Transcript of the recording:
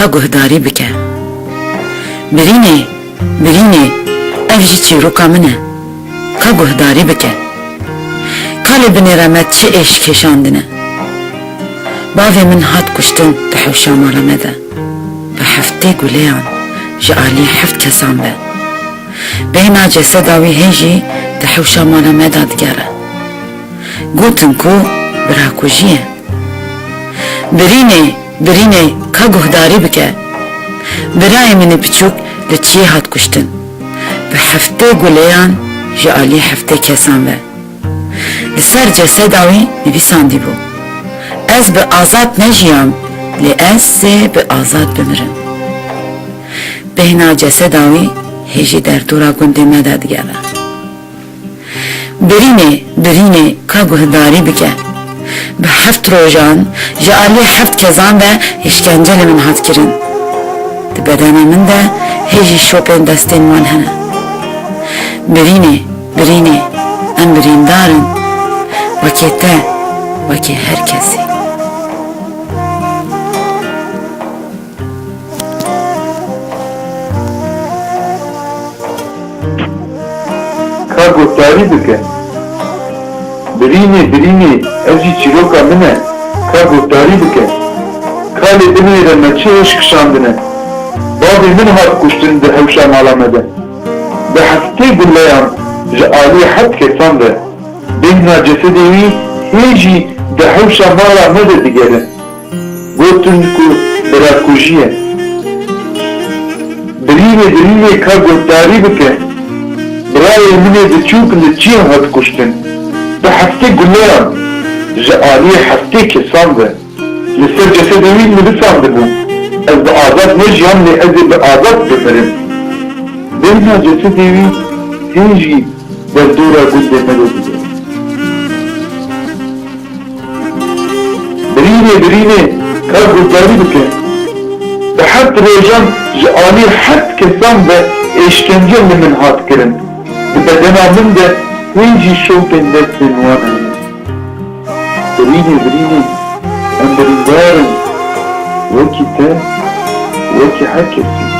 ka guhdarî bike. Birînê, ev jî çîroka min e, ka guhdarî bike. Ka lê binêre me çi êş kêşandine. Bavê min hat kuştin di hewşa mala me de. Bi heftê guleyan ji alî heft kesan be. Beyna ceseda wî hê jî di hewşa mala me da digere. Gotin ku birakujî ye. Birînê, ka guhdarî bike. Birayê min ê biçûk li çiyê hat kuştin. Bi heftê guleyan ji alî heftê kesan be. Li ser ceseda wî nivîsandî bû. Ez bi azad nejiyam, lê ez ê bi azad bimirim. Beyna ceseda wî hê jî derdora gundê me de digere. Birînê, ka guhdarî bike. Bi heft rojan, ji alî heft kezan ve işkence li min hat kirin. Di bedenê min de hê jî şopên destên wan hene. Birînê, em birîndarin, wekî te, wekî her kesî. Ka guhdarî bike. Birînê, ev jî çîroka min e, ka guhdarî bike. Ka lê binêre me çi êş kişandine. Bavê min hat kuştin di hewşa mala me de. Bi heftê guleyan ji alî heft kesan ve. Beyna cesedê wî hê jî di hewşa mala me de digere. Gotin ku birakujî ye. Birînê, ka guhdarî bike. Birayê min ê biçûk li çiyê hat kuştin. Bi heftê guleyan ji alî heftê kesan ve. Li ser cesedê wî nivîsandibû. Ez bi azad nejiyam, lê ez ê bi azad bimirim. Beyna cesedê wî hê jî derdora gundê me de digere. Birînê, ka guhdarî bike. Bi heft rojan ji alî heft kesan ve êşkence li min hat kirin. Di bedena min de hê jî şopên destên wan hene. Birînê, em birîndarin, wekî te, wekî her kesî.